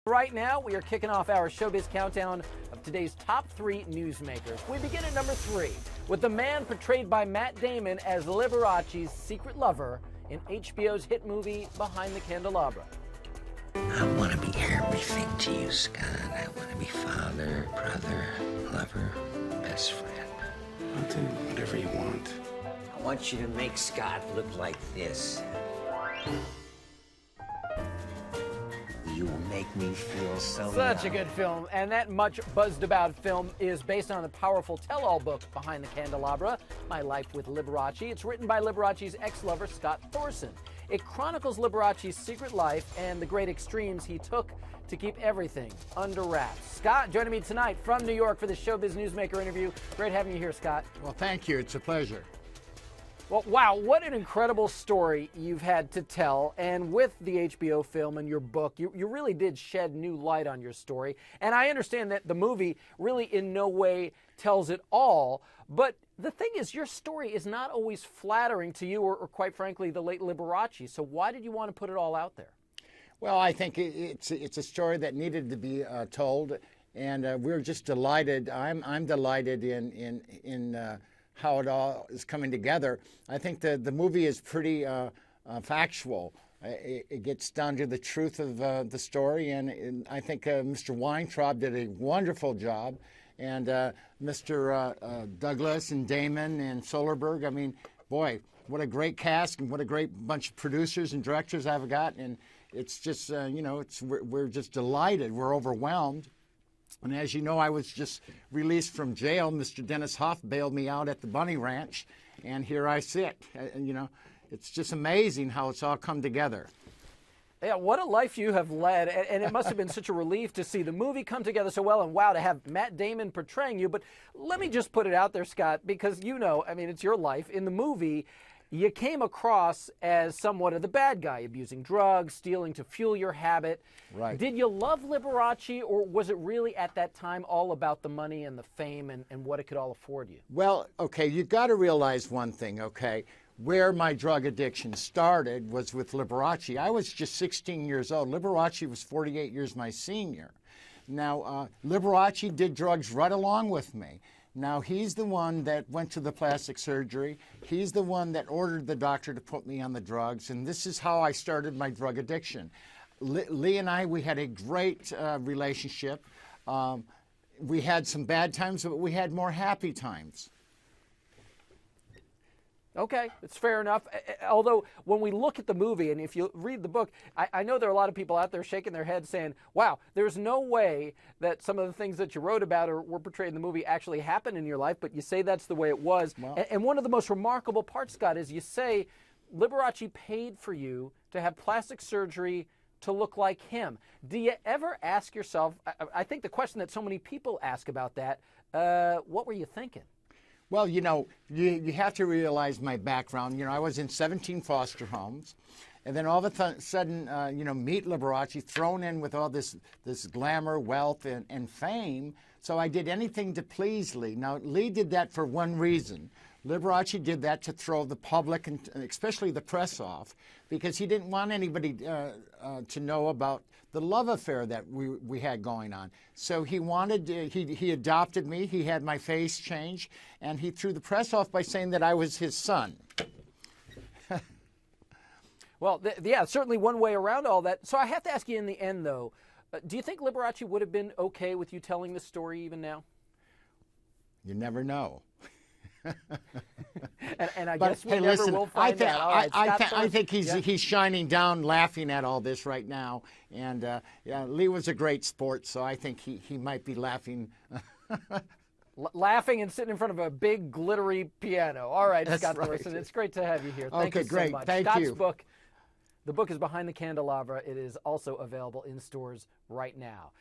Right now, we are kicking off our showbiz countdown of today's top 3 newsmakers. We begin at number 3 with the man portrayed by Matt Damon as Liberace's secret lover in HBO's hit movie Behind the Candelabra. I want to be everything to you, Scott. I want to be father, brother, lover, best friend. I'll do whatever you want. I want you to make Scott look like this. You will make me feel so Such a young. good film, and that much buzzed about film is based on the powerful tell-all book Behind the Candelabra, My Life with Liberace. It's written by Liberace's ex-lover, Scott Thorson. It chronicles Liberace's secret life and the great extremes he took to keep everything under wraps. Scott joining me tonight from New York for the Showbiz Newsmaker interview. Great having you here, Scott. Well, thank you. It's a pleasure. Well, wow, what an incredible story you've had to tell. And with the HBO film and your book, you really did shed new light on your story. And I understand that the movie really in no way tells it all. But the thing is, your story is not always flattering to you or quite frankly, the late Liberace. So why did you want to put it all out there? Well, I think it's a story that needed to be told. And we're just delighted. I'm delighted in how it all is coming together. I think the movie is pretty factual. It gets down to the truth of the story, and I think Mr. Weintraub did a wonderful job, and Mr. Douglas and Damon and Soderbergh. I mean, boy, what a great cast and what a great bunch of producers and directors I've got, and it's just we're just delighted. We're overwhelmed. And as you know, I was just released from jail. Mr. Dennis Hoff bailed me out at the Bunny Ranch, and here I sit. It's just amazing how it's all come together. Yeah, what a life you have led, and it must have been such a relief to see the movie come together so well, and wow, to have Matt Damon portraying you. But let me just put it out there, Scott, because it's your life. In the movie, you came across as somewhat of the bad guy, abusing drugs, stealing to fuel your habit. Right. Did you love Liberace, or was it really at that time all about the money and the fame and what it could all afford you? Well, okay, you've got to realize one thing, okay? Where my drug addiction started was with Liberace. I was just 16 years old. Liberace was 48 years my senior. Now, Liberace did drugs right along with me. Now, he's the one that went to the plastic surgery. He's the one that ordered the doctor to put me on the drugs, and this is how I started my drug addiction. Lee and I, we had a great relationship. We had some bad times, but we had more happy times. Okay, it's fair enough. Although, when we look at the movie, and if you read the book, I know there are a lot of people out there shaking their heads saying, wow, there's no way that some of the things that you wrote about or were portrayed in the movie actually happened in your life, but you say that's the way it was. Well, and one of the most remarkable parts, Scott, is you say Liberace paid for you to have plastic surgery to look like him. Do you ever ask yourself, I think the question that so many people ask about that, what were you thinking? Well, you have to realize my background. I was in 17 foster homes, and then all of a sudden, meet Liberace thrown in with all this glamour, wealth, and fame. So I did anything to please Lee. Now, Lee did that for one reason. Liberace did that to throw the public, and especially the press, off, because he didn't want anybody to know about the love affair that we had going on. So he wanted, he adopted me, he had my face changed, and he threw the press off by saying that I was his son. Well, yeah, certainly one way around all that. So I have to ask you in the end, though, do you think Liberace would have been okay with you telling this story even now? You never know. and I guess we never will find out. All right, I think he's shining down, laughing at all this right now. And Lee was a great sport, so I think he might be laughing. Laughing and sitting in front of a big glittery piano. All right, That's Scott right. Thorson, it's great to have you here. Thank you so great. much. Thank Scott's you. The book is Behind the Candelabra. It is also available in stores right now.